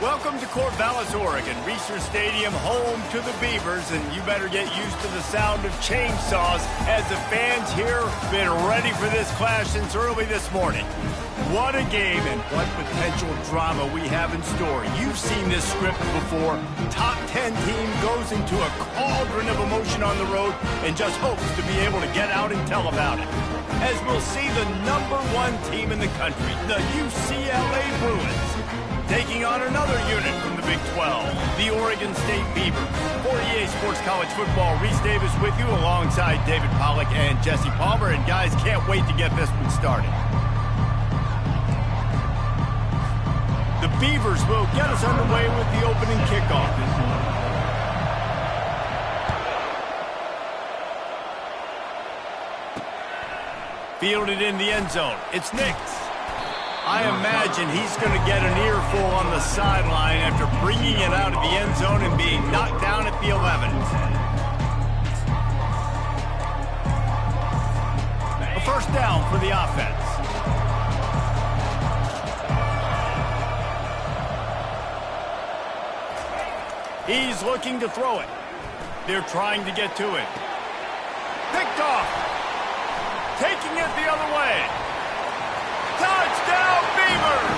Welcome to Corvallis, Oregon, Reser Stadium, home to the Beavers, and you better get used to the sound of chainsaws as the fans here have been ready for this clash since early this morning. What a game and what potential drama we have in store. You've seen this script before. Top 10 team goes into a cauldron of emotion on the road and just hopes to be able to get out and tell about it. As we'll see the #1 team in the country, the UCLA Bruins, taking on another unit from the Big 12, the Oregon State Beavers. For EA Sports College Football, Reese Davis with you alongside David Pollack and Jesse Palmer. And guys, can't wait to get this one started. The Beavers will get us underway with the opening kickoff. Fielded in the end zone. It's Nix. I imagine he's going to get an earful on the sideline after bringing it out of the end zone and being knocked down at the 11. A first down for the offense. He's looking to throw it. They're trying to get to it. Picked off. Taking it the other way. Touchdown, Beavers!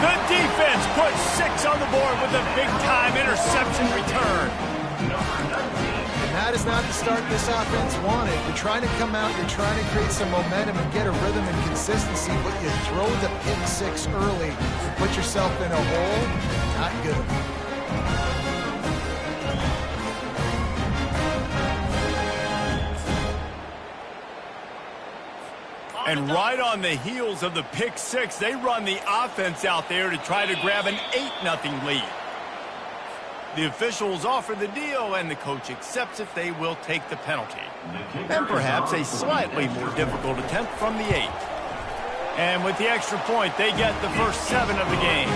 The defense puts 6 on the board with a big-time interception return. And that is not the start this offense wanted. You're trying to come out, you're trying to create some momentum and get a rhythm and consistency, but you throw the pick 6 early, you put yourself in a hole, not good. And right on the heels of the pick 6, they run the offense out there to try to grab an 8-0 lead. The officials offer the deal, and the coach accepts it. They will take the penalty. And perhaps a slightly more difficult attempt from the 8. And with the extra point, they get the first 7 of the game.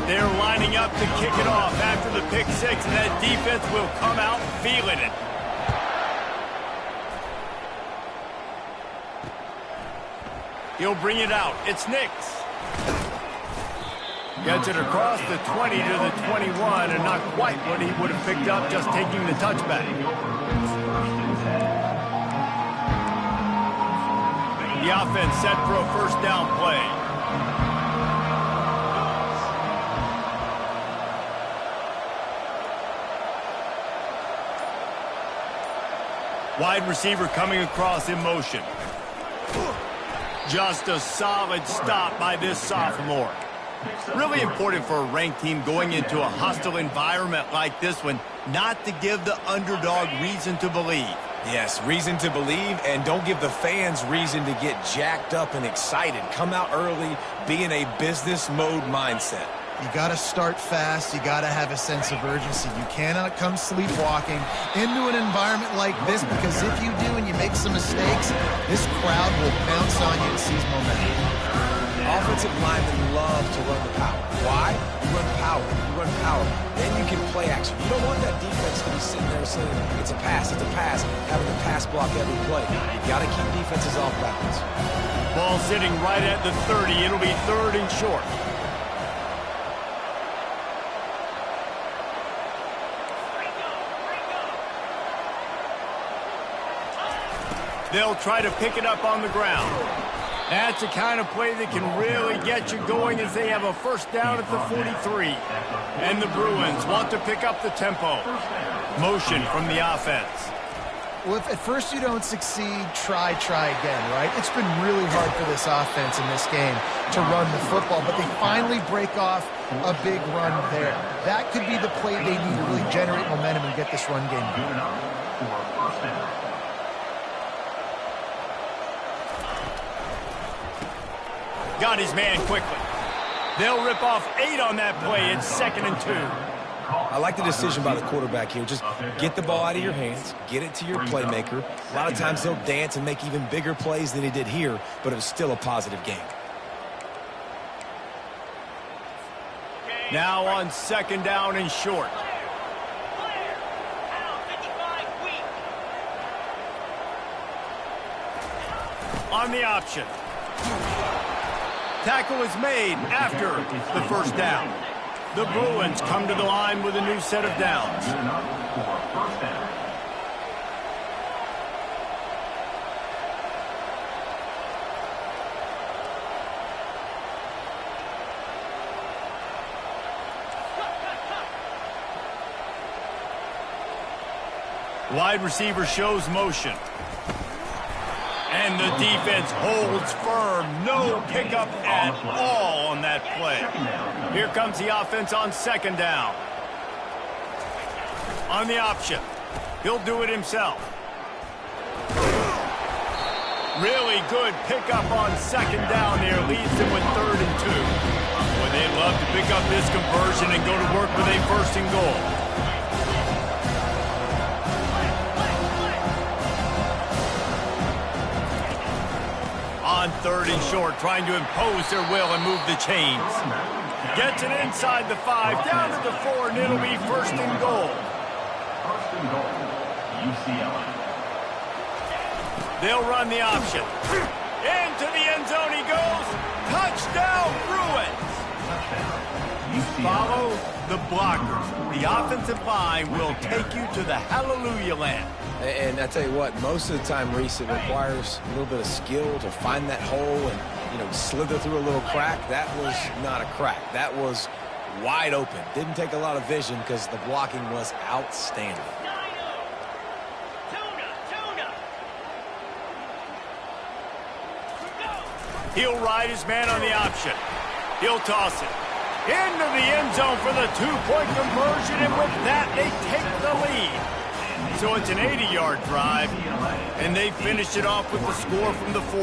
They're lining up to kick it off after the pick 6, and that defense will come out feeling it. He'll bring it out. It's Nix. Gets it across the 20 to the 21, and not quite what he would have picked up just taking the touchback. The offense set for a first down play. Wide receiver coming across in motion. Just a solid stop by this sophomore. Really important for a ranked team going into a hostile environment like this one, not to give the underdog reason to believe. Yes, reason to believe, and don't give the fans reason to get jacked up and excited. Come out early, be in a business mode mindset. You got to start fast. You got to have a sense of urgency. You cannot come sleepwalking into an environment like this, because if you do and you make some mistakes, this crowd will pounce on you and seize momentum. Offensive linemen love to run the power. Why? You run power. You run power. Then you can play action. You don't want that defense to be sitting there saying, it's a pass, having to pass block every play. You got to keep defenses off balance. Ball sitting right at the 30. It'll be 3rd and short. They'll try to pick it up on the ground. That's the kind of play that can really get you going as they have a first down at the 43. And the Bruins want to pick up the tempo. Motion from the offense. Well, if at first you don't succeed, try again, right? It's been really hard for this offense in this game to run the football, but they finally break off a big run there. That could be the play they need to really generate momentum and get this run game going. Got his man quickly. They'll rip off 8 on that play. It's 2nd and 2. I like the decision by the quarterback here. Just get the ball out of your hands, get it to your playmaker. A lot of times he'll dance and make even bigger plays than he did here, but it was still a positive game. Now on 2nd down and short. On the option. Tackle is made after the 1st down. The Bruins come to the line with a new set of downs. Wide receiver shows motion. And the defense holds firm. No pickup at all on that play. Here comes the offense on 2nd down. On the option. He'll do it himself. Really good pickup on 2nd down there. Leads them with 3rd and 2. Boy, they'd love to pick up this conversion and go to work with a 1st and goal. On 3rd and short, trying to impose their will and move the chains. Gets it inside the 5, down to the 4, and it'll be 1st and goal. 1st and goal, UCLA. They'll run the option. Into the end zone he goes. Touchdown, Bruins. Follow the blockers. The offensive line will take you to the hallelujah land. And I tell you what, most of the time, Reese, it requires a little bit of skill to find that hole and, slither through a little crack. That was not a crack. That was wide open. Didn't take a lot of vision because the blocking was outstanding. He'll ride his man on the option. He'll toss it into the end zone for the 2-point conversion, and with that, they take the lead. So it's an 80-yard drive, and they finished it off with the score from the 4.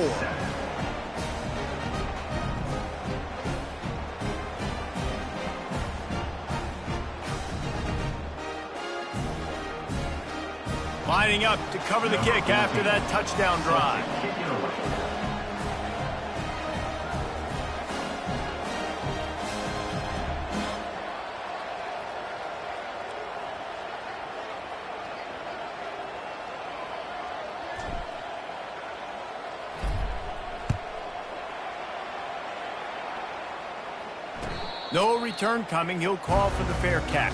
Lining up to cover the kick after that touchdown drive. No return coming. He'll call for the fair catch.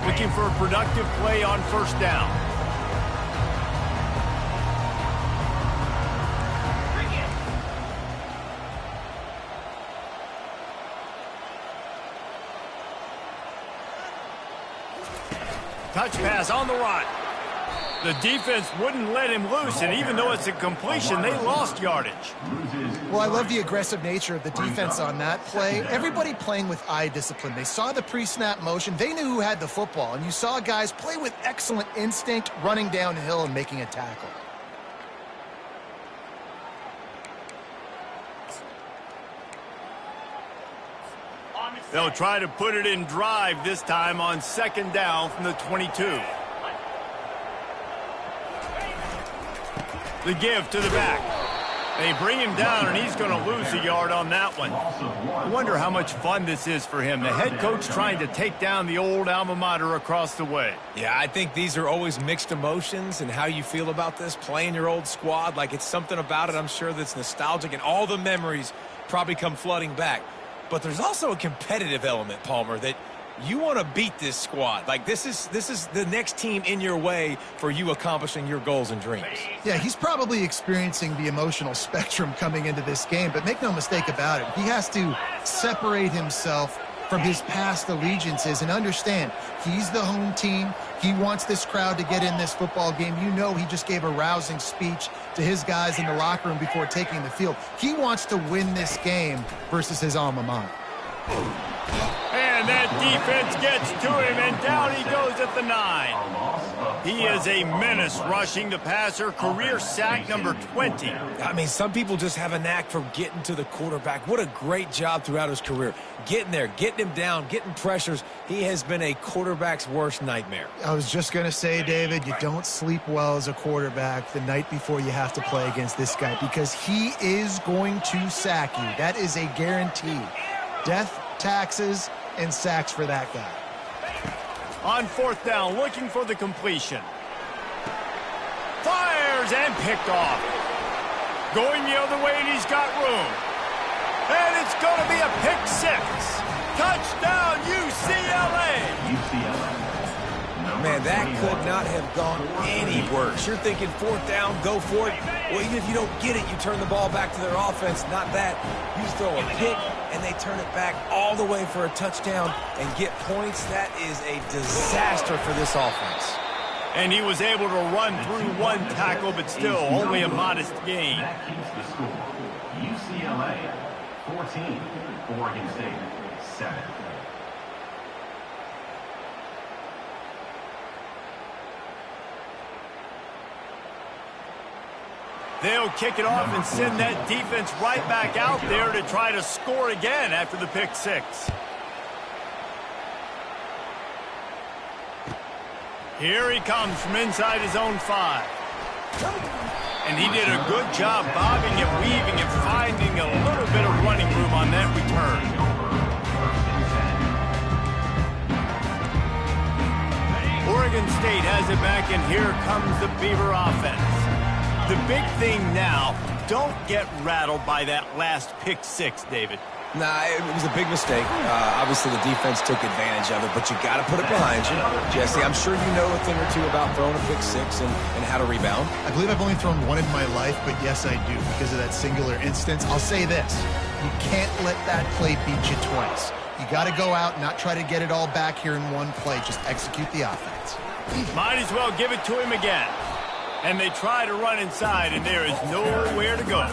Looking for a productive play on 1st down. Touch pass on the run. The defense wouldn't let him loose, and even though it's a completion, they lost yardage. Well, I love the aggressive nature of the defense on that play. Everybody playing with eye discipline. They saw the pre-snap motion. They knew who had the football, and you saw guys play with excellent instinct, running downhill and making a tackle. They'll try to put it in drive this time on 2nd down from the 22. The give to the back. They bring him down, and he's going to lose a yard on that one. I wonder how much fun this is for him. The head coach trying to take down the old alma mater across the way. Yeah, I think these are always mixed emotions and how you feel about this, playing your old squad. Like, it's something about it, I'm sure, that's nostalgic, and all the memories probably come flooding back. But there's also a competitive element, Palmer, that You want to beat this squad. Like, this is the next team in your way for you accomplishing your goals and dreams. Yeah, he's probably experiencing the emotional spectrum coming into this game, but make no mistake about it. He has to separate himself from his past allegiances and understand he's the home team. He wants this crowd to get in this football game. You know, he just gave a rousing speech to his guys in the locker room before taking the field. He wants to win this game versus his alma mater. And that defense gets to him, and down he goes at the 9. He is a menace rushing the passer, career sack number 20. I mean, some people just have a knack for getting to the quarterback. What a great job throughout his career. Getting there, getting him down, getting pressures. He has been a quarterback's worst nightmare. I was just going to say, David, you don't sleep well as a quarterback the night before you have to play against this guy because he is going to sack you. That is a guarantee. Death, taxes, and sacks for that guy. On 4th down, looking for the completion. Fires and picked off. Going the other way, and he's got room. And it's going to be a pick 6. Touchdown, UCLA. Man, that could not have gone any worse. You're thinking 4th down, go for it. Well, even if you don't get it, you turn the ball back to their offense. Not that. You throw a pick, and they turn it back all the way for a touchdown and get points. That is a disaster for this offense. And he was able to run through one tackle, but still only a modest gain. That keeps the score. UCLA 14, Oregon State 7. They'll kick it off and send that defense right back out there to try to score again after the pick 6. Here he comes from inside his own 5. And he did a good job bobbing and weaving and finding a little bit of running room on that return. Oregon State has it back, and here comes the Beaver offense. The big thing now, don't get rattled by that last pick 6, David. Nah, it was a big mistake. Obviously, the defense took advantage of it, but you got to put it behind you. Jesse, I'm sure you know a thing or two about throwing a pick 6 and how to rebound. I believe I've only thrown one in my life, but yes, I do because of that singular instance. I'll say this. You can't let that play beat you twice. You got to go out and not try to get it all back here in one play. Just execute the offense. Might as well give it to him again. And they try to run inside, and there is nowhere to go.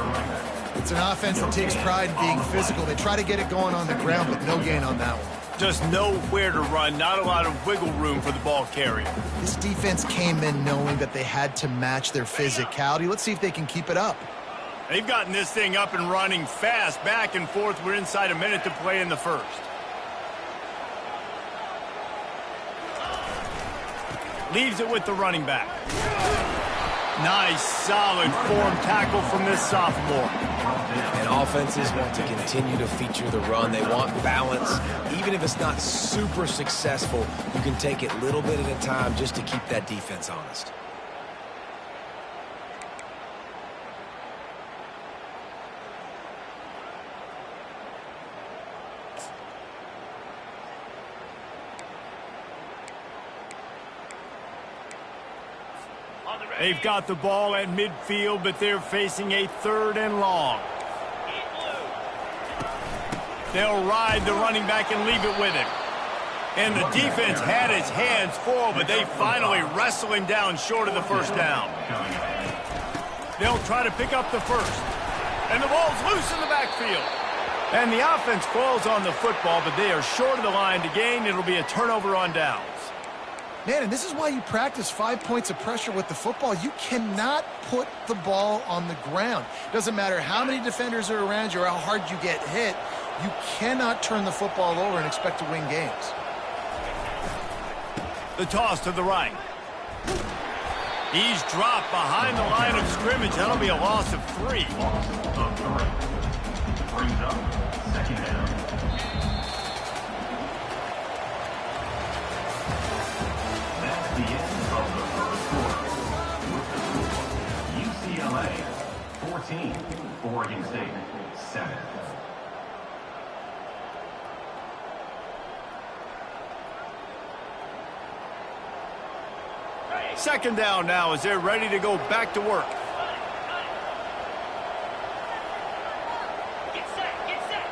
It's an offense that takes pride in being physical. They try to get it going on the ground, but no gain on that one. Just nowhere to run, not a lot of wiggle room for the ball carrier. This defense came in knowing that they had to match their physicality. Let's see if they can keep it up. They've gotten this thing up and running fast, back and forth. We're inside a minute to play in the first. Leaves it with the running back. Nice, solid form tackle from this sophomore. And offenses want to continue to feature the run. They want balance. Even if it's not super successful, you can take it little bit at a time just to keep that defense honest. They've got the ball at midfield, but they're facing a 3rd and long. They'll ride the running back and leave it with him. And the defense had his hands full, but they finally wrestle him down short of the 1st down. They'll try to pick up the 1st. And the ball's loose in the backfield. And the offense falls on the football, but they are short of the line to gain. It'll be a turnover on downs. Man, and this is why you practice 5 points of pressure with the football. You cannot put the ball on the ground. Doesn't matter how many defenders are around you or how hard you get hit. You cannot turn the football over and expect to win games. The toss to the right. He's dropped behind the line of scrimmage. That'll be a loss of 3. Brings up 2nd down. That's the end of the first quarter. With the score, UCLA 14, Oregon State 7. Second down now as they're ready to go back to work. Get set, get set.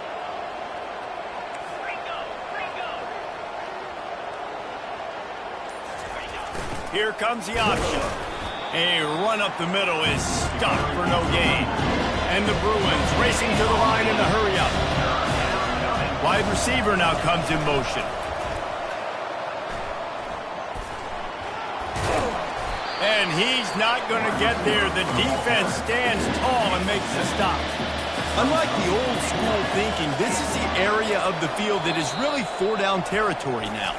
Here comes the option. A run up the middle is stopped for no gain. And the Bruins racing to the line in the hurry-up. Wide receiver now comes in motion. And he's not going to get there. The defense stands tall and makes the stop. Unlike the old school thinking, this is the area of the field that is really four-down territory now.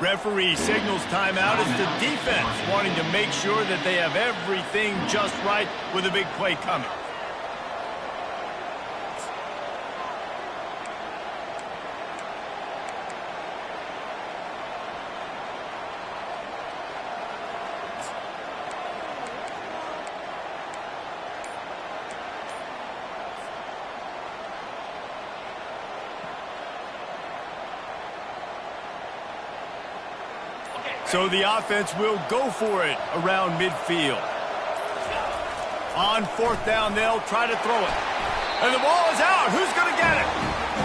Referee signals timeout as the defense wanting to make sure that they have everything just right with a big play coming. So the offense will go for it around midfield. On fourth down, they'll try to throw it. And the ball is out. Who's going to get it?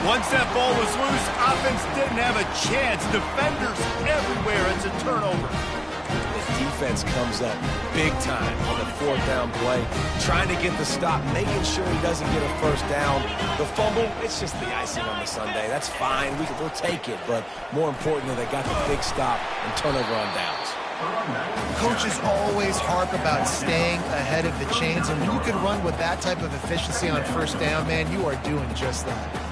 Once that ball was loose, offense didn't have a chance. Defenders everywhere. It's a turnover. This defense comes up big time on the fourth down play, trying to get the stop, making sure he doesn't get a first down. The fumble, it's just the icing on the sundae. That's fine. We'll take it. But more importantly, they got the big stop and turnover on downs. Coaches always harp about staying ahead of the chains, and when you can run with that type of efficiency on first down, man, you are doing just that.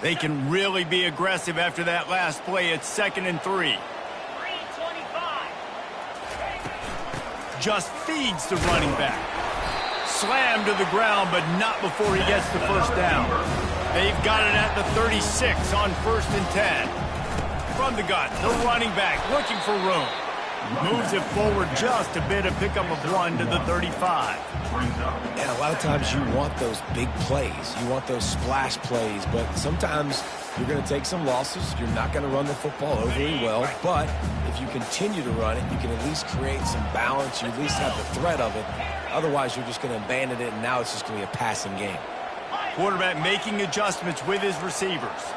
They can really be aggressive after that last play. It's 2nd and 3. 3:25. Just feeds the running back. Slammed to the ground, but not before he gets the first down. They've got it at the 36 on 1st and 10. From the gun, the running back looking for room. Moves it forward just a bit, a pickup of 1 to the 35. And a lot of times you want those big plays. You want those splash plays, but sometimes you're going to take some losses. You're not going to run the football overly well, but if you continue to run it, you can at least create some balance. You at least have the threat of it. Otherwise, you're just going to abandon it, and now it's just going to be a passing game. Quarterback making adjustments with his receivers.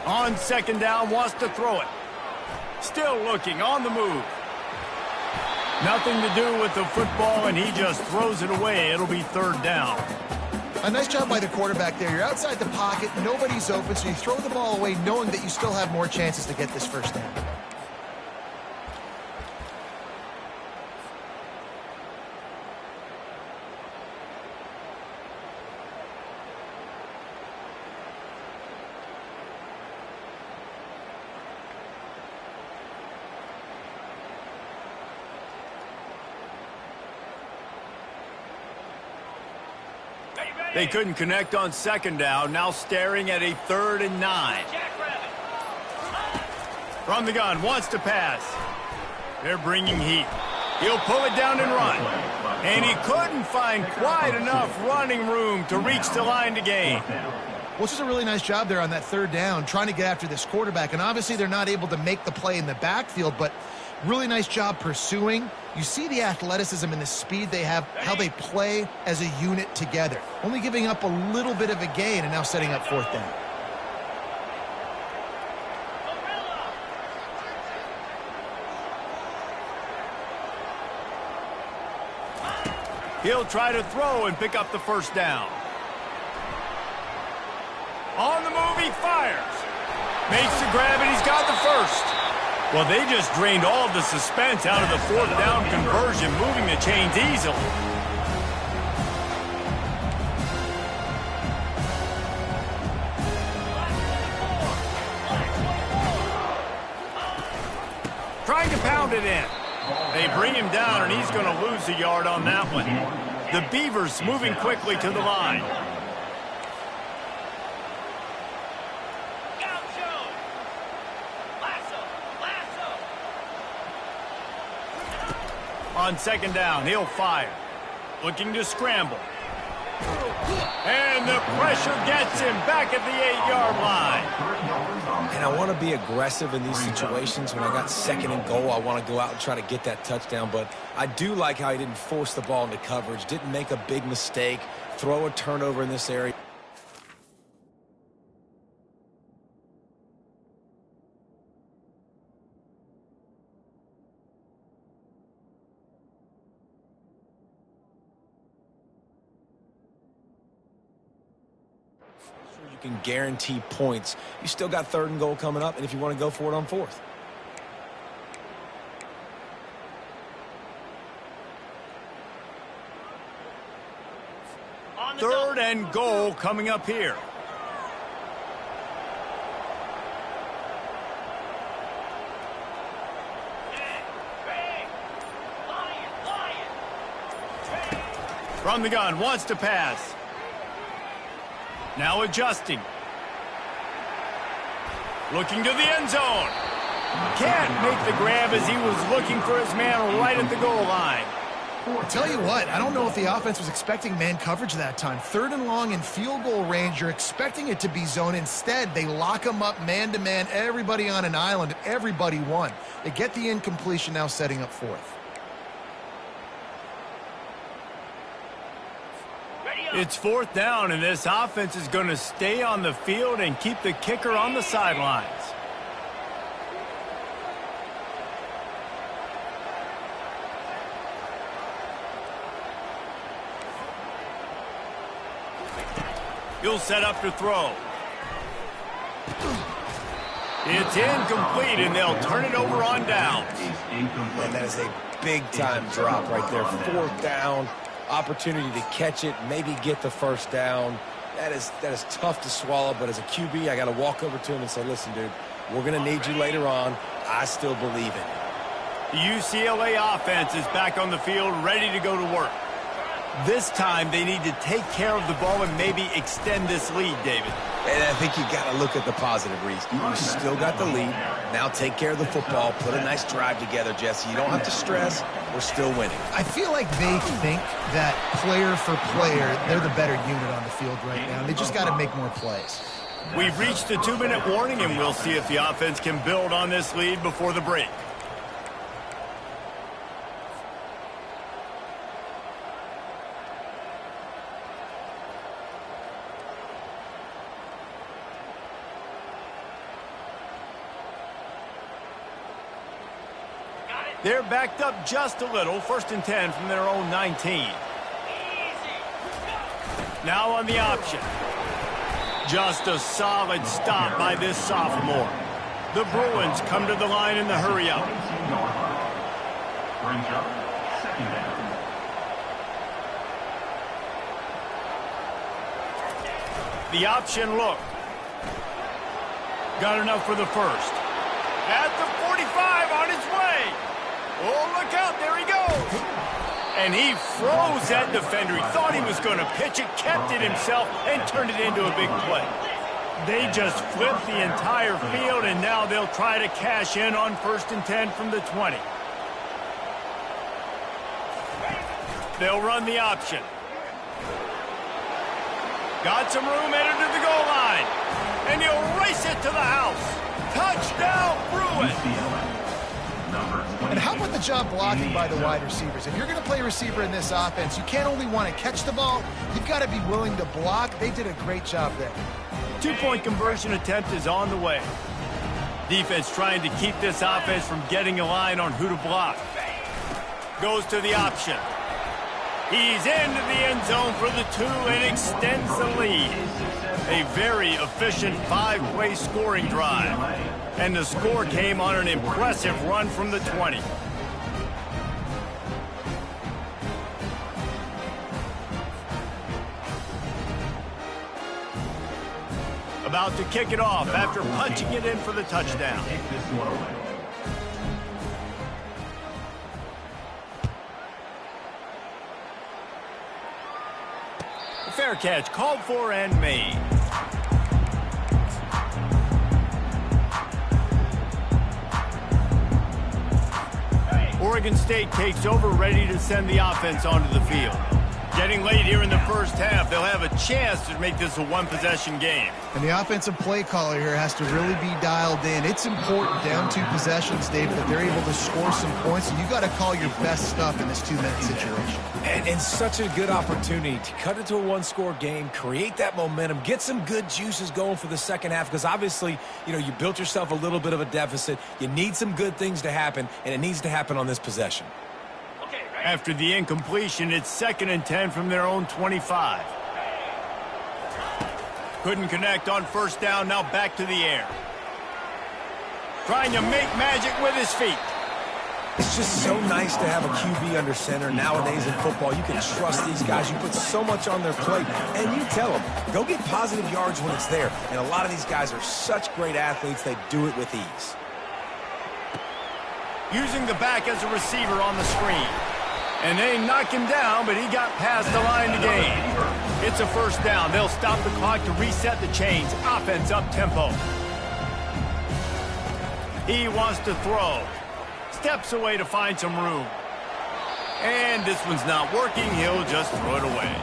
On 2nd down, wants to throw it. Still looking, on the move. Nothing to do with the football, and he just throws it away. It'll be 3rd down. A nice job by the quarterback there. You're outside the pocket, nobody's open, so you throw the ball away knowing that you still have more chances to get this first down. They couldn't connect on 2nd down, now staring at a 3rd and 9. From the gun, wants to pass. They're bringing heat. He'll pull it down and run. And he couldn't find quite enough running room to reach the line to gain. Well, this is a really nice job there on that 3rd down, trying to get after this quarterback. And obviously they're not able to make the play in the backfield, but really nice job pursuing. You see the athleticism and the speed they have, how they play as a unit together. Only giving up a little bit of a gain and now setting up 4th down. He'll try to throw and pick up the first down. On the move, he fires. Makes the grab, and he's got the first. Well, they just drained all of the suspense out of the 4th down conversion, moving the chains easily. Trying to pound it in. They bring him down, and he's going to lose a yard on that one. The Beavers moving quickly to the line. On second down, he'll fire. Looking to scramble. And the pressure gets him back at the 8-yard line. And I want to be aggressive in these situations. When I got second and goal, I want to go out and try to get that touchdown. But I do like how he didn't force the ball into coverage, didn't make a big mistake, throw a turnover in this area. Can guarantee points. You still got third and goal coming up, and if you want to go for it on fourth. Third and goal coming up here. From the gun, wants to pass. Now adjusting. Looking to the end zone. Can't make the grab as he was looking for his man right at the goal line. I'll tell you what, I don't know if the offense was expecting man coverage that time. Third and long in field goal range, you're expecting it to be zone. Instead, they lock him up man-to-man, everybody on an island, everybody won. They get the incompletion, now setting up fourth. It's fourth down, and this offense is going to stay on the field and keep the kicker on the sidelines. He'll set up to throw. It's incomplete, and they'll turn it over on downs. And that is a big-time drop right there. Fourth down. Opportunity to catch it, maybe get the first down. That is tough to swallow, but as a QB, I got to walk over to him and say, listen, dude, we're going to need you later on. I still believe it. The UCLA offense is back on the field, ready to go to work. This time, they need to take care of the ball and maybe extend this lead, David. And I think you got to look at the positive, Reese. You still got the lead. Now take care of the football. Put a nice drive together, Jesse. You don't have to stress. We're still winning. I feel like they think that player for player, they're the better unit on the field right now. They just got to make more plays. We've reached the 2-minute warning, and we'll see if the offense can build on this lead before the break. They're backed up just a little. First and 10 from their own 19. Now on the option. Just a solid stop by this sophomore. The Bruins come to the line in the hurry up. The option look. Got enough for the first. At the 45 on his way. Oh, look out, there he goes. And he froze that defender. He thought he was going to pitch it, kept it himself, and turned it into a big play. They just flipped the entire field, and now they'll try to cash in on first and 10 from the 20. They'll run the option. Got some room, headed to the goal line. And he'll race it to the house. Touchdown, Bruins. And how about the job blocking by the wide receivers? If you're going to play receiver in this offense, you can't only want to catch the ball, you've got to be willing to block. They did a great job there. 2-point conversion attempt is on the way. Defense trying to keep this offense from getting a line on who to block. Goes to the option. He's into the end zone for the 2 and extends the lead. A very efficient 5-play scoring drive. And the score came on an impressive run from the 20. About to kick it off after punching it in for the touchdown. Fair catch called for and made. Oregon State takes over, ready to send the offense onto the field. Getting late here in the first half, they'll have a chance to make this a one-possession game. And the offensive play caller here has to really be dialed in. It's important down 2 possessions, Dave, that they're able to score some points. And you got to call your best stuff in this 2-minute situation. And such a good opportunity to cut into a one-score game, create that momentum, get some good juices going for the second half, because obviously, you know, you built yourself a little bit of a deficit. You need some good things to happen, and it needs to happen on this possession. After the incompletion, it's 2nd and 10 from their own 25. Couldn't connect on first down, now back to the air. Trying to make magic with his feet. It's just so nice to have a QB under center. Nowadays in football, you can trust these guys. You put so much on their plate, and you tell them, go get positive yards when it's there. And a lot of these guys are such great athletes, they do it with ease. Using the back as a receiver on the screen. And they knock him down, but he got past the line to gain. It's a first down. They'll stop the clock to reset the chains. Offense up tempo. He wants to throw. Steps away to find some room. And this one's not working. He'll just throw it away.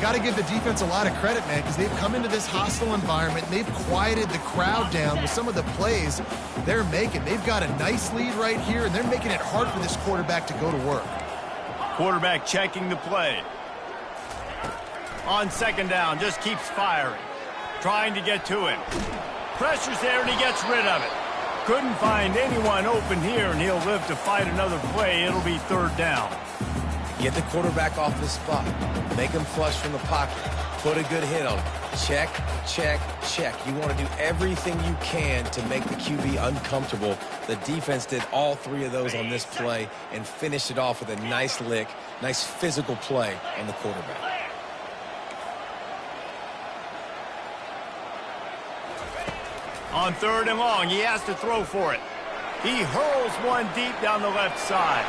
Got to give the defense a lot of credit, man, because they've come into this hostile environment and they've quieted the crowd down with some of the plays they're making. They've got a nice lead right here, and they're making it hard for this quarterback to go to work. Quarterback checking the play. On second down, just keeps firing. Trying to get to him. Pressure's there, and he gets rid of it. Couldn't find anyone open here, and he'll live to fight another play. It'll be 3rd down. Get the quarterback off his spot. Make him flush from the pocket. Put a good hit on him. Check, check, check. You want to do everything you can to make the QB uncomfortable. The defense did all 3 of those on this play and finished it off with a nice lick, nice physical play on the quarterback. On 3rd and long, he has to throw for it. He hurls one deep down the left side.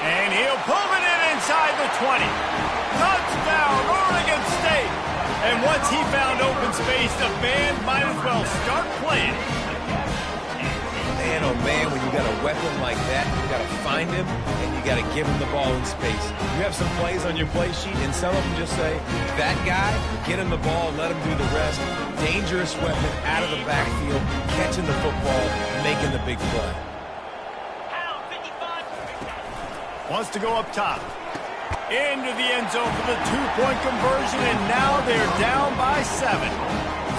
And he'll pull it in inside the 20. Touchdown, Oregon State. And once he found open space, the band might as well start playing. Man, oh man, when you got a weapon like that, you got to find him and you got to give him the ball in space. You have some plays on your play sheet, and some of them just say, that guy, get him the ball, let him do the rest. Dangerous weapon out of the backfield, catching the football, making the big play. Wants to go up top. Into the end zone for the 2-point conversion, and now they're down by 7.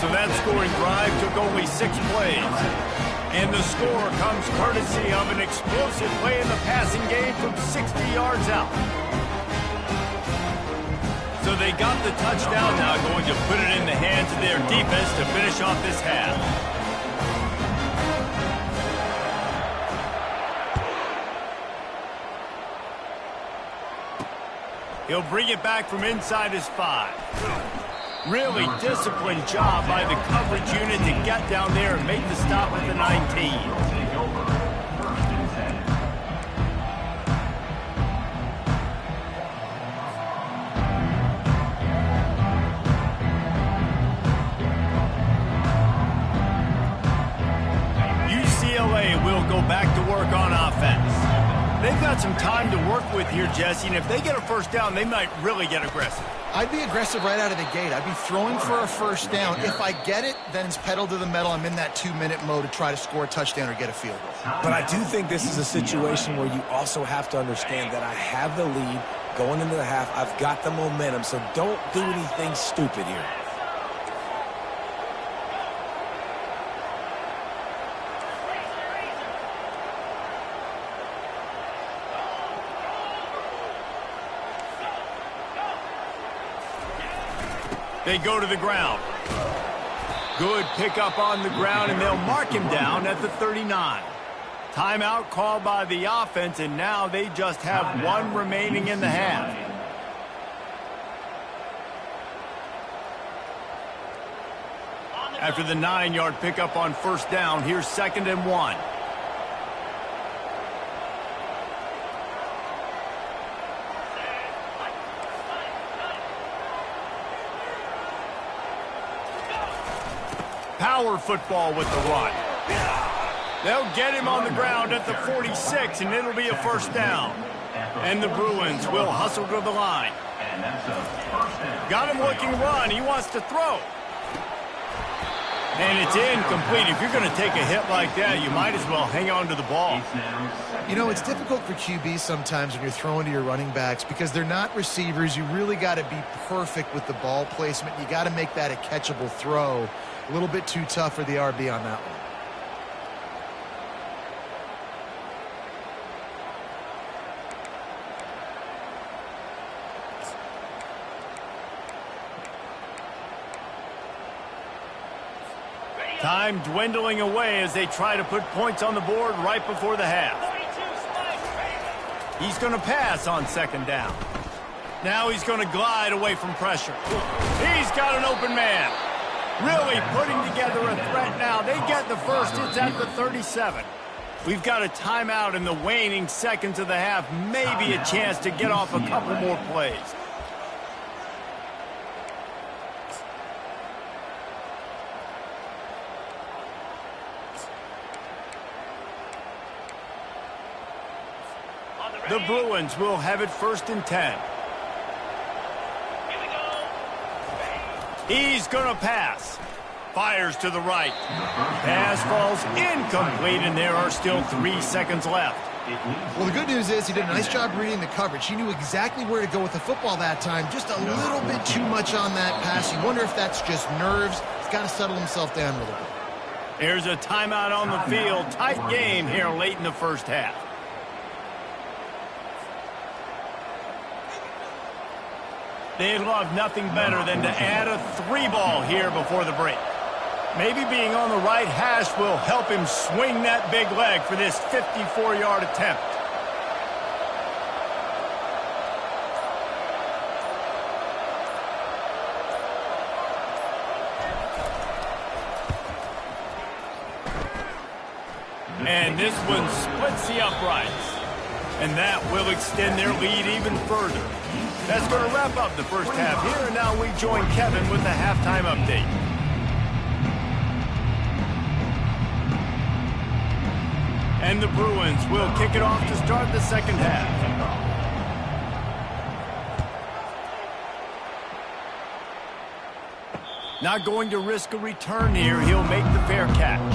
So that scoring drive took only 6 plays. And the score comes courtesy of an explosive play in the passing game from 60 yards out. So they got the touchdown, now going to put it in the hands of their defense to finish off this half. He'll bring it back from inside his 5. Really disciplined job by the coverage unit to get down there and make the stop at the 19. UCLA will go back to work on offense. They've got some time to work with here, Jesse, and if they get a first down, they might really get aggressive. I'd be aggressive right out of the gate. I'd be throwing for a first down. If I get it, then it's pedal to the metal. I'm in that 2-minute mode to try to score a touchdown or get a field goal. But I do think this is a situation where you also have to understand that I have the lead going into the half. I've got the momentum, so don't do anything stupid here. They go to the ground. Good pickup on the ground, and they'll mark him down at the 39. Timeout called by the offense, and now they just have 1 remaining in the half. After the 9-yard pickup on first down, here's 2nd and 1. Power football with the run. They'll get him on the ground at the 46, and it'll be a first down. And the Bruins will hustle to the line. Got him looking run. He wants to throw. And it's incomplete. If you're going to take a hit like that, you might as well hang on to the ball. You know, it's difficult for QB sometimes when you're throwing to your running backs because they're not receivers. You really got to be perfect with the ball placement. You got to make that a catchable throw. A little bit too tough for the RB on that one. Time dwindling away as they try to put points on the board right before the half. He's going to pass on second down. Now he's going to glide away from pressure. He's got an open man. Really putting together a threat now. They get the first. It's at the 37. We've got a timeout in the waning seconds of the half. Maybe a chance to get off a couple more plays. The Bruins will have it first and 10. He's going to pass. Fires to the right. Pass falls incomplete, and there are still 3 seconds left. Well, the good news is he did a nice job reading the coverage. He knew exactly where to go with the football that time. Just a little bit too much on that pass. You wonder if that's just nerves. He's got to settle himself down a little bit. There's a timeout on the field. Tight game here late in the first half. They'd love nothing better than to add a 3-ball here before the break. Maybe being on the right hash will help him swing that big leg for this 54-yard attempt. And this one splits the uprights. And that will extend their lead even further. That's going to wrap up the first half here, and now we join Kevin with the halftime update. And the Bruins will kick it off to start the second half. Not going to risk a return here. He'll make the fair catch.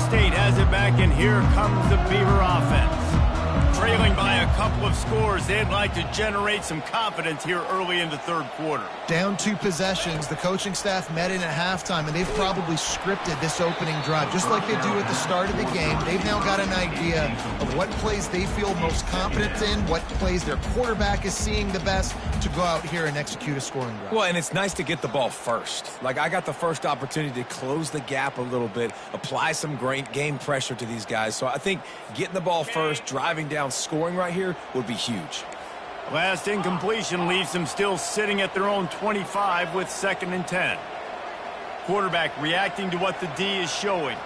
State has it back, and here comes the Beaver offense. Trailing by a couple of scores, they'd like to generate some confidence here early in the third quarter. Down 2 possessions, the coaching staff met in at halftime, and they've probably scripted this opening drive. Just like they do at the start of the game, they've now got an idea of what plays they feel most confident in, what plays their quarterback is seeing the best to go out here and execute a scoring drive. Well, and it's nice to get the ball first. Like, I got the first opportunity to close the gap a little bit, apply some great game pressure to these guys. So I think getting the ball first, driving down, scoring right here would be huge. Last incompletion leaves them still sitting at their own 25 with 2nd and 10. Quarterback reacting to what the D is showing.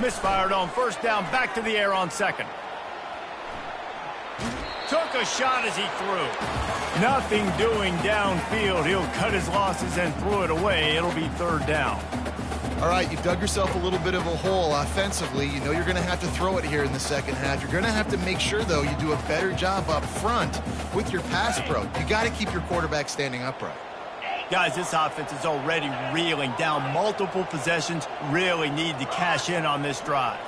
Misfired on first down, back to the air on second. Took a shot as he threw. Nothing doing downfield. He'll cut his losses and throw it away. It'll be third down. All right, you've dug yourself a little bit of a hole offensively. You know you're going to have to throw it here in the second half. You're going to have to make sure, though, you do a better job up front with your pass pro. You got to keep your quarterback standing upright. Guys, this offense is already reeling down multiple possessions. Really need to cash in on this drive.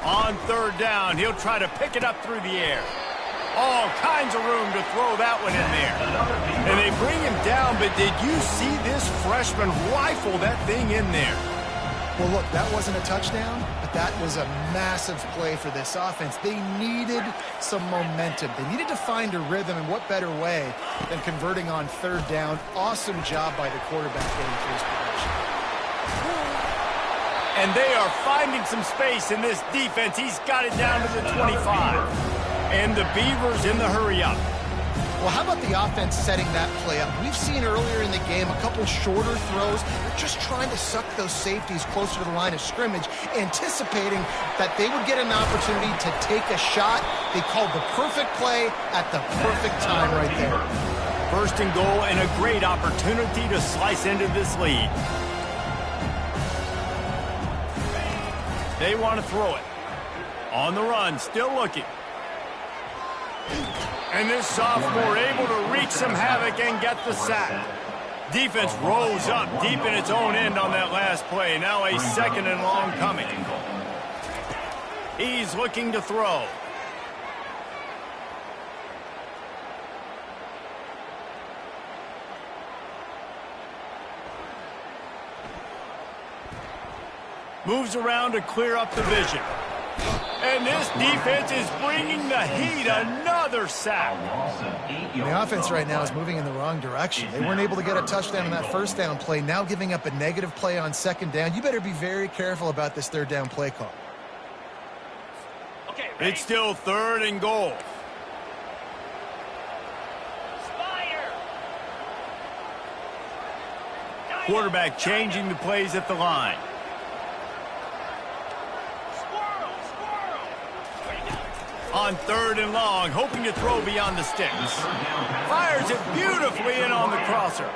On third down, he'll try to pick it up through the air. All kinds of room to throw that one in there. And they bring him down, but did you see this freshman rifle that thing in there? Well, look, that wasn't a touchdown, but that was a massive play for this offense. They needed some momentum. They needed to find a rhythm, and what better way than converting on third down. Awesome job by the quarterback getting through his progression. And they are finding some space in this defense. He's got it down to the 25. And the Beavers in the hurry-up. Well, how about the offense setting that play up? We've seen earlier in the game a couple shorter throws. They're just trying to suck those safeties closer to the line of scrimmage, anticipating that they would get an opportunity to take a shot. They called the perfect play at the perfect time right there. First and goal, and a great opportunity to slice into this lead. They want to throw it. On the run, still looking. And this sophomore able to wreak some havoc and get the sack. Defense rose up deep in its own end on that last play. Now a second and long coming. He's looking to throw. Moves around to clear up the vision. And this defense is bringing the heat. Another sack. The offense right now is moving in the wrong direction. They weren't able to get a touchdown on that first down play. Now giving up a negative play on second down. You better be very careful about this third down play call. It's still third and goal. Quarterback changing the plays at the line. On third and long, hoping to throw beyond the sticks. Fires it beautifully in on the crosser.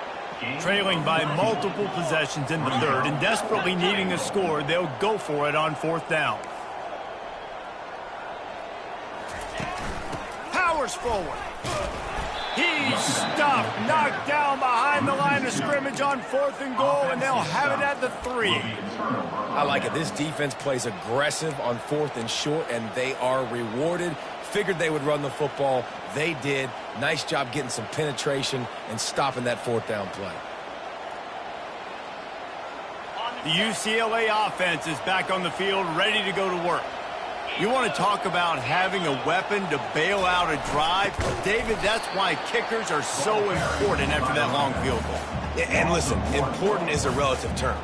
Trailing by multiple possessions in the third and desperately needing a score, they'll go for it on fourth down. Powers forward. He's stopped, knocked down behind the line of scrimmage on fourth and goal, and they'll have it at the 3. I like it. This defense plays aggressive on fourth and short, and they are rewarded. Figured they would run the football. They did. Nice job getting some penetration and stopping that fourth down play. The UCLA offense is back on the field, ready to go to work. You want to talk about having a weapon to bail out a drive? David, that's why kickers are so important after that long field goal. And listen, important is a relative term.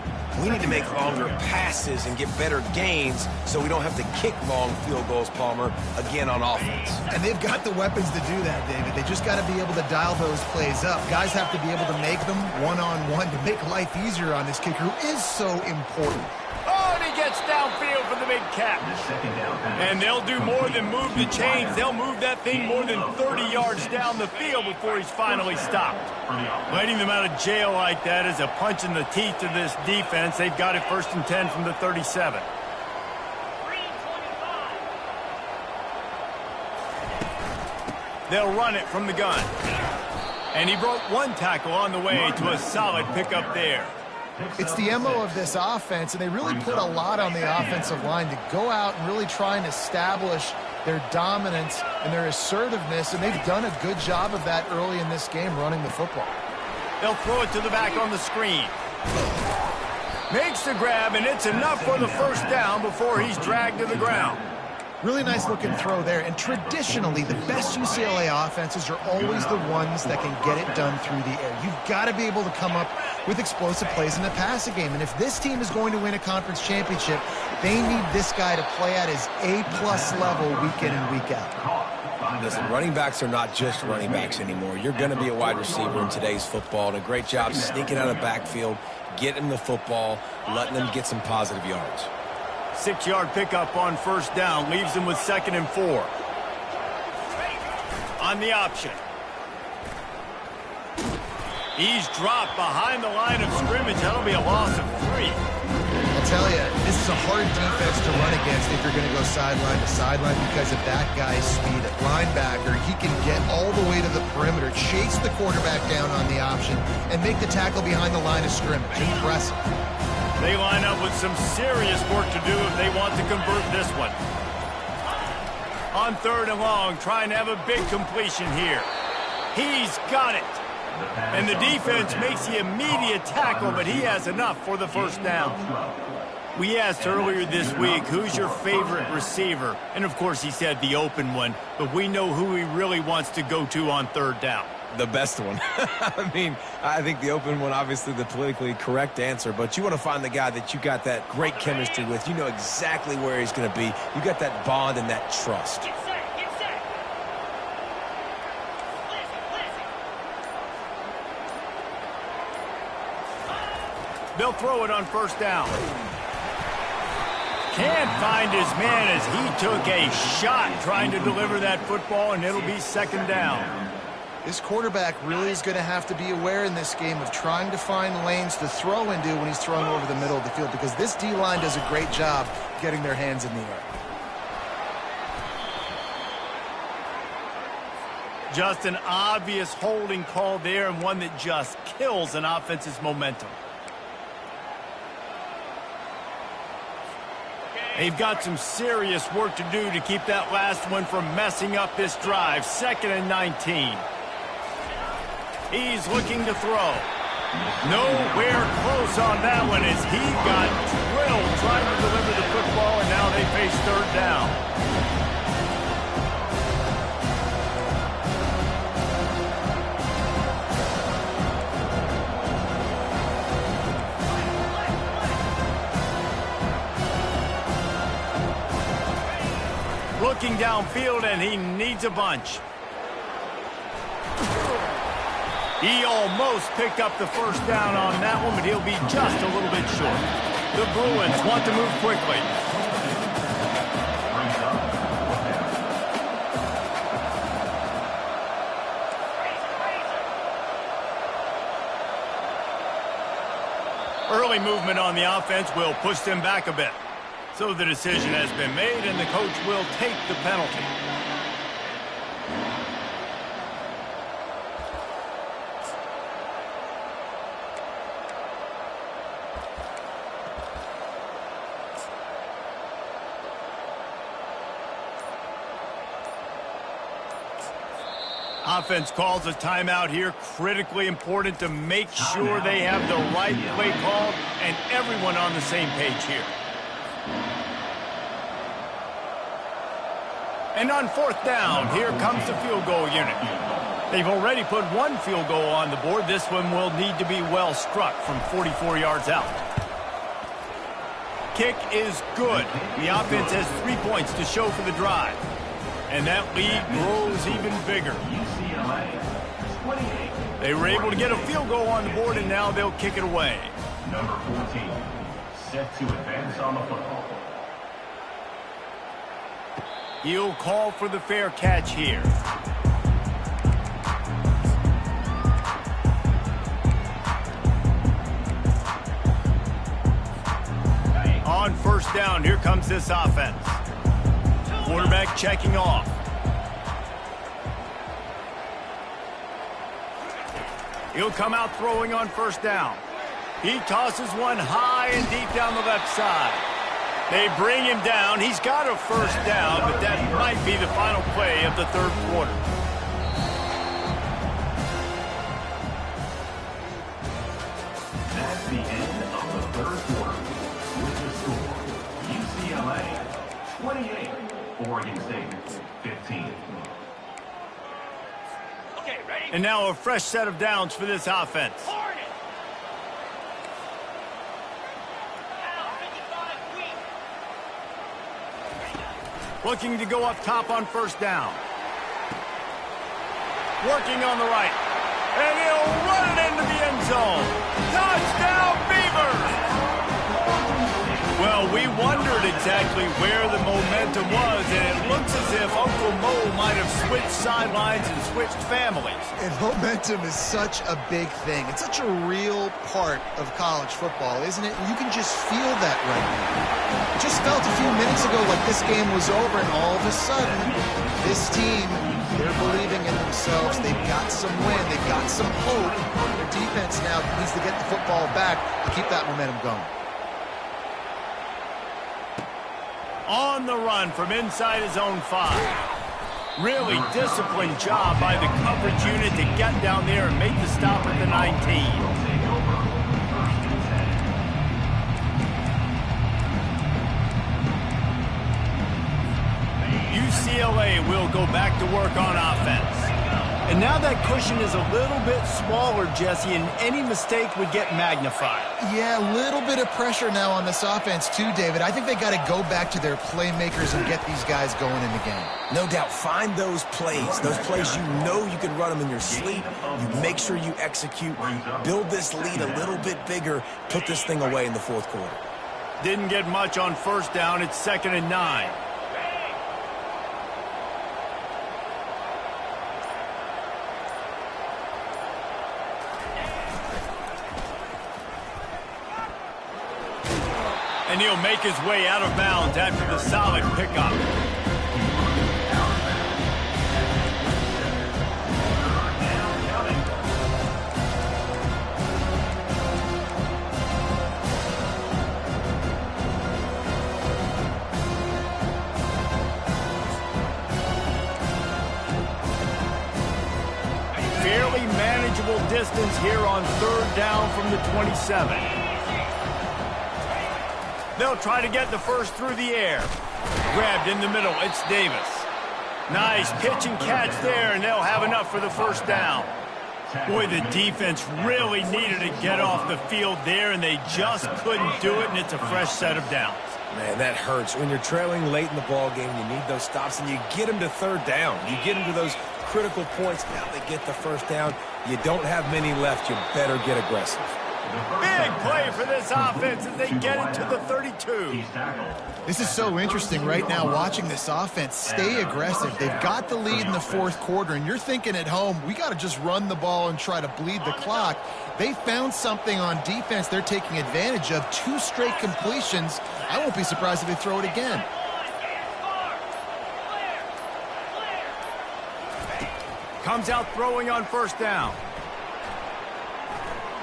We need to make longer passes and get better gains so we don't have to kick long field goals, Palmer, again on offense. And they've got the weapons to do that, David. They just got to be able to dial those plays up. Guys have to be able to make them one-on-one to make life easier on this kicker, who is so important. Oh, and he gets downfield for the big catch. And they'll do more than move the chains. They'll move that thing more than 30 yards down the field before he's finally stopped. Letting them out of jail like that is a punch in the teeth of this defense. They've got it first and 10 from the 37. They'll run it from the gun. And he broke one tackle on the way to a solid pickup there. It's the MO of this offense, and they really put a lot on the offensive line to go out and really try and establish their dominance and their assertiveness, and they've done a good job of that early in this game, running the football. They'll throw it to the back on the screen. Makes the grab, and it's enough for the first down before he's dragged to the ground. Really nice looking throw there, and traditionally the best UCLA offenses are always the ones that can get it done through the air. You've got to be able to come up with explosive plays in the passing game, and if this team is going to win a conference championship, they need this guy to play at his A+ level week in and week out. Listen, running backs are not just running backs anymore. You're going to be a wide receiver in today's football, and a great job sneaking out of the backfield, getting the football, letting them get some positive yards. 6-yard pickup on first down leaves them with 2nd and 4. On the option. He's dropped behind the line of scrimmage. That'll be a loss of 3. I'll tell you, this is a hard defense to run against if you're going to go sideline to sideline because of that guy's speed. At linebacker, he can get all the way to the perimeter, chase the quarterback down on the option, and make the tackle behind the line of scrimmage. Impressive. They line up with some serious work to do if they want to convert this one. On 3rd and long, trying to have a big completion here. He's got it. And the defense makes the immediate tackle, but he has enough for the first down. We asked earlier this week, who's your favorite receiver? And of course he said the open one, but we know who he really wants to go to on 3rd down. The best one. I mean, I think the open one, obviously the politically correct answer, but you want to find the guy that you got that great chemistry with. You know exactly where he's going to be. You got that bond and that trust. They'll throw it on first down. Can't find his man as he took a shot trying to deliver that football, and it'll be second down. This quarterback really is going to have to be aware in this game of trying to find lanes to throw into when he's throwing over the middle of the field, because this D-line does a great job getting their hands in the air. Just an obvious holding call there, and one that just kills an offense's momentum. They've got some serious work to do to keep that last one from messing up this drive. 2nd and 19. He's looking to throw. Nowhere close on that one as he got drilled trying to deliver the football, and now they face third down. Looking downfield, and he needs a bunch. He almost picked up the first down on that one, but he'll be just a little bit short. The Bruins want to move quickly. Early movement on the offense will push them back a bit. So the decision has been made, and the coach will take the penalty. Offense calls a timeout here. Critically important to make sure they have the right play called and everyone on the same page here. And on fourth down, here comes the field goal unit. They've already put one field goal on the board. This one will need to be well struck from 44 yards out. Kick is good. The offense has 3 points to show for the drive. And that lead grows even bigger. They were able to get a field goal on the board, and now they'll kick it away. Number 14, set to advance on the football. He'll call for the fair catch here. On first down, here comes this offense. Quarterback checking off. He'll come out throwing on first down. He tosses one high and deep down the left side. They bring him down. He's got a first down, but that might be the final play of the third quarter. That's the end of the third quarter. With the score, UCLA 28, Oregon State 15. Okay, ready? And now a fresh set of downs for this offense. Looking to go up top on first down. Working on the right. And he'll run it into the end zone. Touchdown, Beavers! Well, we wondered exactly where the momentum was, and it looks as if Uncle Mo might have switched sidelines and switched families. And momentum is such a big thing. It's such a real part of college football, isn't it? You can just feel that right now. It just felt a few minutes ago like this game was over, and all of a sudden, this team, they're believing in themselves. They've got some wind. They've got some hope. Their defense now needs to get the football back to keep that momentum going. On the run from inside his own 5. Really disciplined job by the coverage unit to get down there and make the stop at the 19. UCLA will go back to work on offense. And now that cushion is a little bit smaller, Jesse, and any mistake would get magnified. Yeah, a little bit of pressure now on this offense too, David. I think they got to go back to their playmakers and get these guys going in the game. No doubt. Find those plays you know you can run them in your sleep. You make sure you execute. Build this lead a little bit bigger. Put this thing away in the fourth quarter. Didn't get much on first down. It's 2nd and 9. And he'll make his way out of bounds after the solid pickup. Fairly manageable distance here on 3rd down from the 27. They'll try to get the first through the air. Grabbed in the middle, it's Davis. Nice pitch and catch there, and they'll have enough for the first down. Boy, the defense really needed to get off the field there, and they just couldn't do it, and it's a fresh set of downs. Man, that hurts. When you're trailing late in the ball game, you need those stops, and you get them to 3rd down. You get them to those critical points. Now they get the first down. You don't have many left. You better get aggressive. Big play for this offense as they get it to the 32. This is so interesting right now, watching this offense stay aggressive. They've got the lead in the 4th quarter, and you're thinking at home, we got to just run the ball and try to bleed the clock. They found something on defense they're taking advantage of. 2 straight completions. I won't be surprised if they throw it again. Comes out throwing on first down.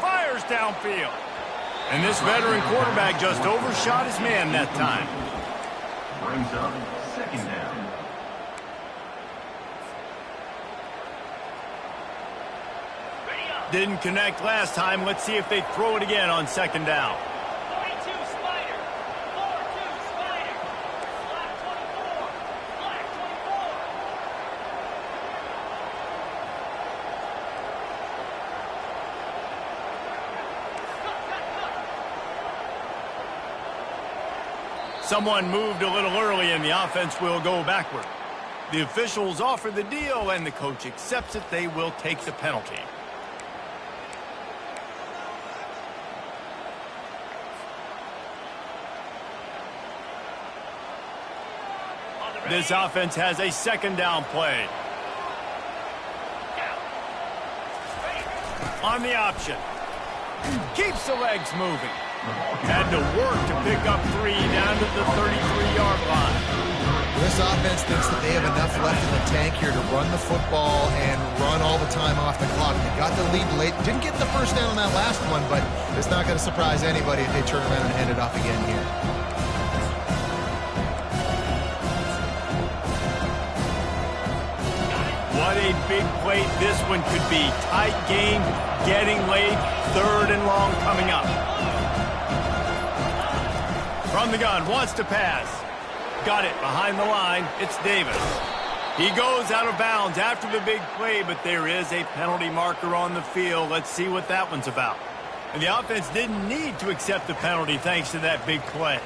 Fires downfield. And this veteran quarterback just overshot his man that time. Brings up 2nd down. Didn't connect last time. Let's see if they throw it again on 2nd down. Someone moved a little early, and the offense will go backward. The officials offer the deal, and the coach accepts it. They will take the penalty. This offense has a 2nd down play. On the option. Keeps the legs moving. Had to work to pick up 3 down to the 33-yard line. This offense thinks that they have enough left in the tank here to run the football and run all the time off the clock. They got the lead late. Didn't get the first down on that last one, but it's not going to surprise anybody if they turn around and hand it off again here. What a big play this one could be. Tight game, getting late, 3rd and long coming up. From the gun, wants to pass. Got it behind the line. It's Davis. He goes out of bounds after the big play, but there is a penalty marker on the field. Let's see what that one's about. And the offense didn't need to accept the penalty thanks to that big play.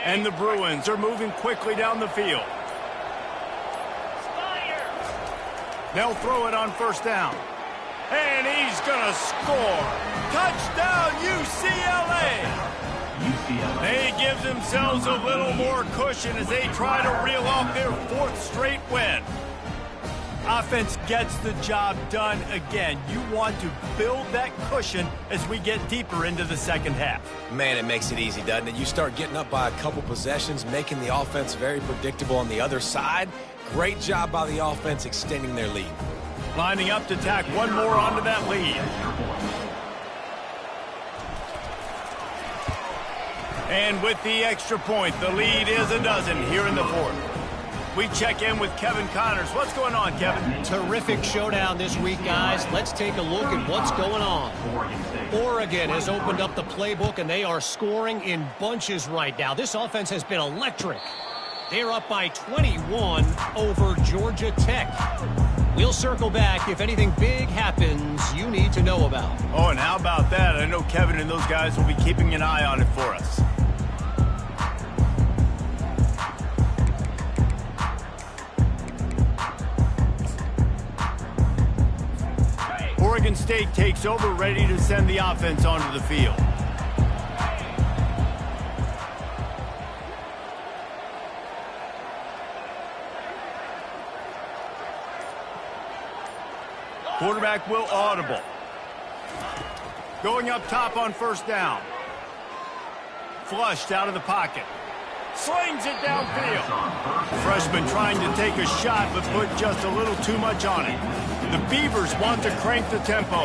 And the Bruins are moving quickly down the field. They'll throw it on first down. And he's going to score. Touchdown, UCLA. They give themselves a little more cushion as they try to reel off their 4th straight win. Offense gets the job done again. You want to build that cushion as we get deeper into the 2nd half. Man, it makes it easy, doesn't it? You start getting up by a couple possessions, making the offense very predictable on the other side. Great job by the offense extending their lead. Lining up to tack one more onto that lead. And with the extra point, the lead is a dozen here in the 4th. We check in with Kevin Connors. What's going on, Kevin? Terrific showdown this week, guys. Let's take a look at what's going on. Oregon has opened up the playbook, and they are scoring in bunches right now. This offense has been electric. They're up by 21 over Georgia Tech. We'll circle back if anything big happens you need to know about. Oh, and how about that? I know Kevin and those guys will be keeping an eye on it for us. Oregon State takes over, ready to send the offense onto the field. Quarterback will audible. Going up top on first down. Flushed out of the pocket. Slings it downfield. Freshman trying to take a shot, but put just a little too much on it. The Beavers want to crank the tempo.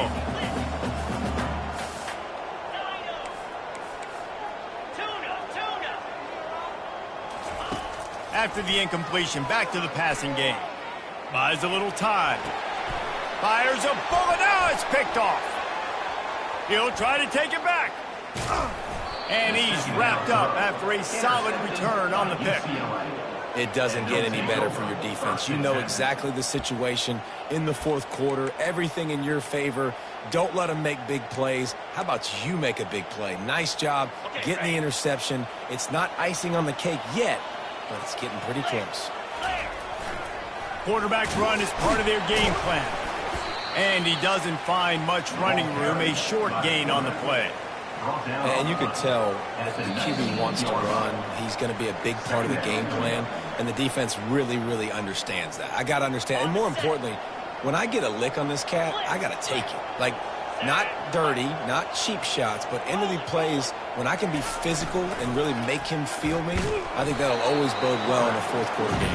After the incompletion, back to the passing game. Buys a little time. Fires a bullet. Now it's picked off. He'll try to take it back. And he's wrapped up after a solid return on the pick. It doesn't get any better for your defense. You know exactly the situation in the fourth quarter. Everything in your favor. Don't let them make big plays. How about you make a big play? Nice job getting the interception. It's not icing on the cake yet, but it's getting pretty close. Quarterback run is part of their game plan. And he doesn't find much running room. A short gain on the play. And you could tell the QB wants to run. He's going to be a big part of the game plan. And the defense really, really understands that. I got to understand. And more importantly, when I get a lick on this cat, I got to take it. Like, not dirty, not cheap shots, but into the plays, when I can be physical and really make him feel me, I think that'll always bode well in a fourth quarter game.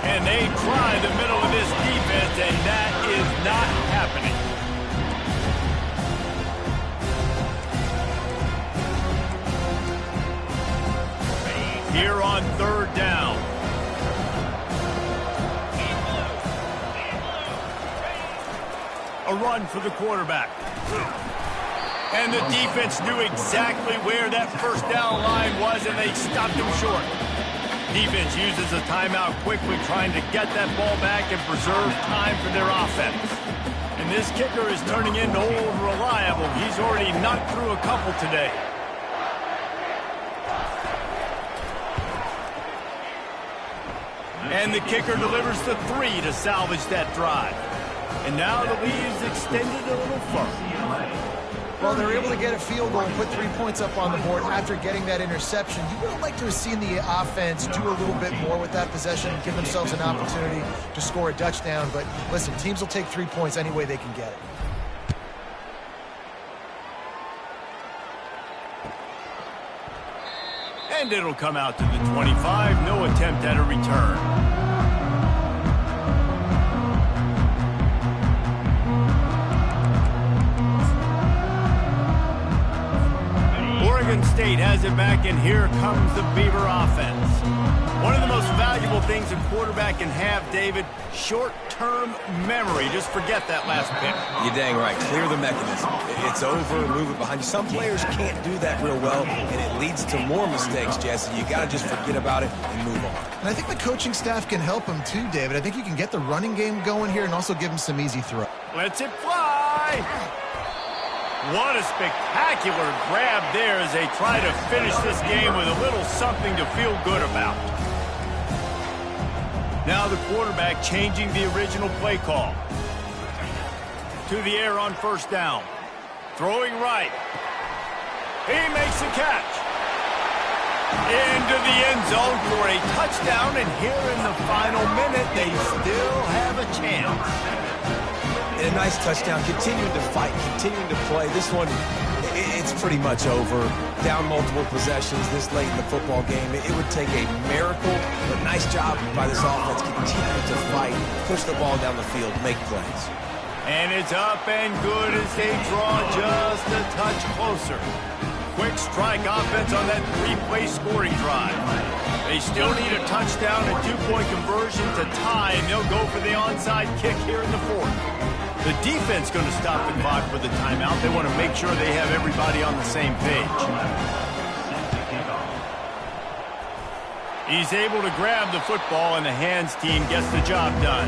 And they try the middle of this defense, and that is not happening. Here on third down. A run for the quarterback. And the defense knew exactly where that first down line was, and they stopped him short. Defense uses a timeout quickly, trying to get that ball back and preserve time for their offense. And this kicker is turning into old reliable. He's already knocked through a couple today. And the kicker delivers the 3 to salvage that drive. And now the lead is extended a little further. Well, they're able to get a field goal and put 3 points up on the board after getting that interception. You would have liked to have seen the offense do a little bit more with that possession, give themselves an opportunity to score a touchdown. But listen, teams will take 3 points any way they can get it. And it'll come out to the 25. No attempt at a return. Oregon State has it back, and here comes the Beaver offense. One of the most valuable things a quarterback can have, David, short-term memory. Just forget that last pick. You're dang right. Clear the mechanism. It's over, move it behind you. Some players can't do that real well, and it leads to more mistakes, Jesse. You got to just forget about it and move on. And I think the coaching staff can help him too, David. I think you can get the running game going here and also give him some easy throw. Lets it fly. What a spectacular grab there as they try to finish this game with a little something to feel good about. Now the quarterback changing the original play call. To the air on first down. Throwing right. He makes the catch. Into the end zone for a touchdown, and here in the final minute, they still have a chance. And a nice touchdown, continuing to fight, continuing to play. This one, it's pretty much over. Down multiple possessions this late in the football game. It would take a miracle, but nice job by this offense, continuing to fight, push the ball down the field, make plays. And it's up and good as they draw just a touch closer. Quick strike offense on that 3-play scoring drive. They still need a touchdown and two-point conversion to tie, and they'll go for the onside kick here in the fourth. The defense going to stop the clock with a timeout. They want to make sure they have everybody on the same page. He's able to grab the football, and the hands team gets the job done.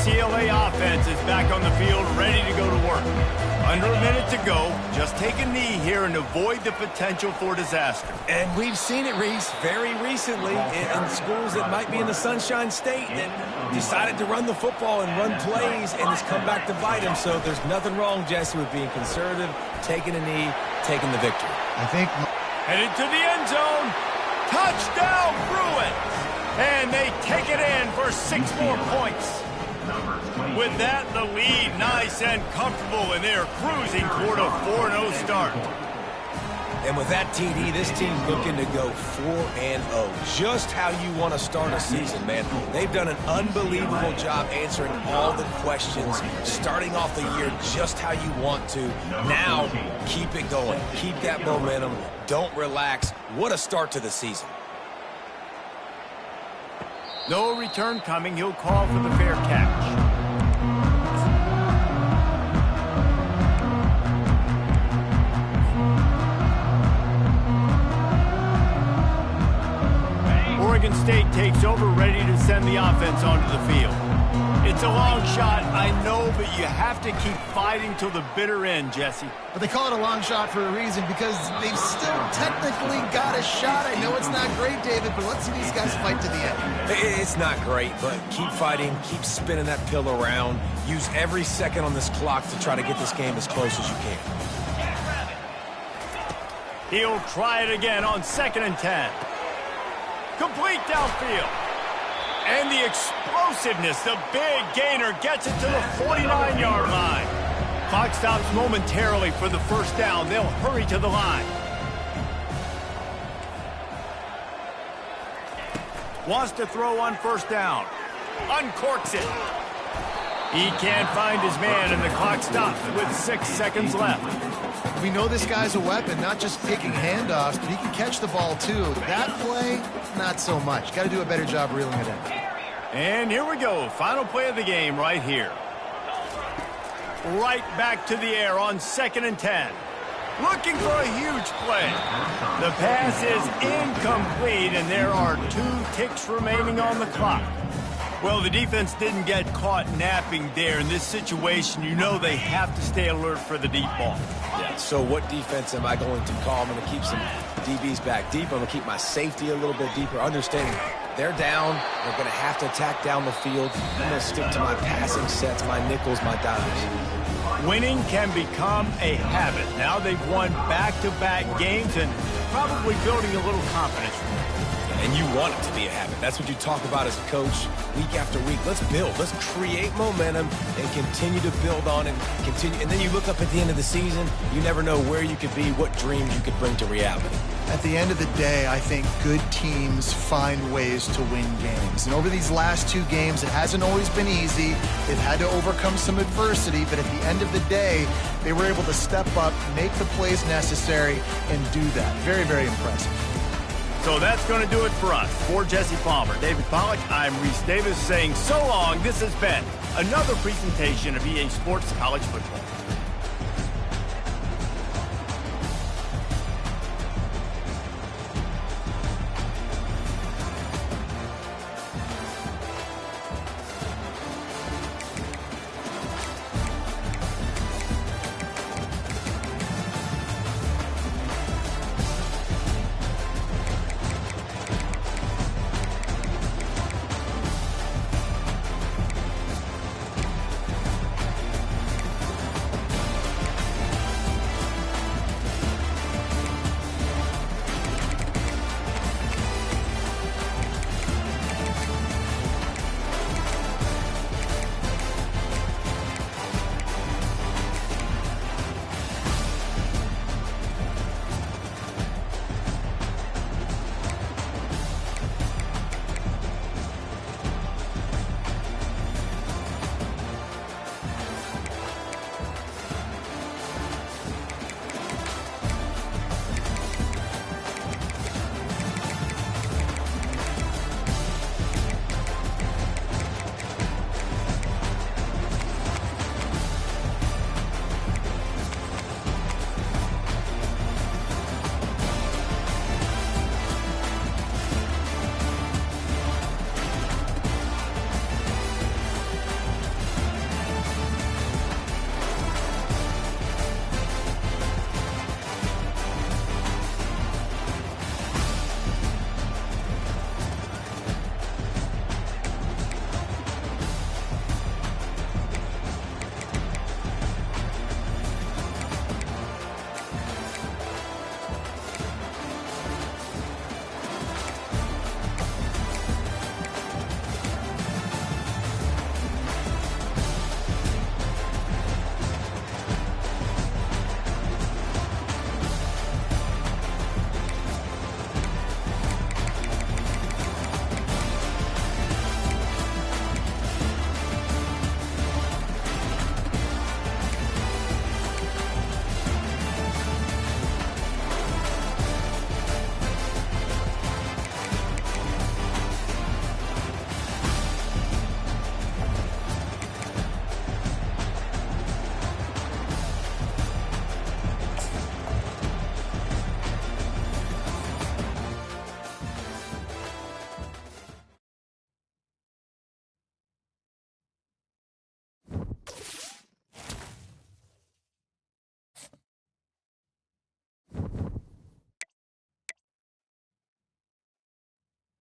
UCLA offense is back on the field, ready to go to work. Under a minute to go, just take a knee here and avoid the potential for disaster. And we've seen it, Reese, very recently in schools that might be in the Sunshine State that decided to run the football and run plays, and it's come back to bite them. So there's nothing wrong, Jesse, with being conservative, taking a knee, taking the victory. I think... Headed to the end zone. Touchdown, Bruins! And they take it in for 6 more points. With that, the lead nice and comfortable, and they're cruising toward a 4-0 start. And with that TD, this team's looking to go 4-0. Just how you want to start a season, man. They've done an unbelievable job answering all the questions, starting off the year just how you want to. Now, keep it going. Keep that momentum. Don't relax. What a start to the season. No return coming. He'll call for the fair catch. Oregon State takes over, ready to send the offense onto the field. It's a long shot, I know, but you have to keep fighting till the bitter end, Jesse. But they call it a long shot for a reason, because they've still technically got a shot. I know it's not great, David, but let's see these guys fight to the end. It's not great, but keep fighting, keep spinning that pill around. Use every second on this clock to try to get this game as close as you can. He'll try it again on 2nd and 10. Complete downfield. And the explosiveness, the big gainer gets it to the 49-yard line. Clock stops momentarily for the first down. They'll hurry to the line. Wants to throw on 1st down. Uncorks it. He can't find his man, and the clock stops with 6 seconds left. We know this guy's a weapon, not just taking handoffs, but he can catch the ball too. That play, not so much. Got to do a better job reeling it in. And here we go. Final play of the game right here. Right back to the air on 2nd and 10. Looking for a huge play. The pass is incomplete, and there are 2 ticks remaining on the clock. Well, the defense didn't get caught napping there. In this situation, you know they have to stay alert for the deep ball. Yeah, so what defense am I going to call? I'm going to keep some DBs back deep. I'm going to keep my safety a little bit deeper, understanding they're down. They're going to have to attack down the field. I'm going to stick to my passing sets, my nickels, my dimes. Winning can become a habit. Now they've won back-to-back games and probably building a little confidence. And you want it to be a habit. That's what you talk about as a coach week after week. Let's build. Let's create momentum and continue to build on it. And then you look up at the end of the season, you never know where you could be, what dreams you could bring to reality. At the end of the day, I think good teams find ways to win games. And over these last 2 games, it hasn't always been easy. They've had to overcome some adversity, but at the end of the day, they were able to step up, make the plays necessary, and do that. Very, very impressive. So that's going to do it for us. For Jesse Palmer, David Pollack, I'm Reese Davis saying so long. This has been another presentation of EA Sports College Football.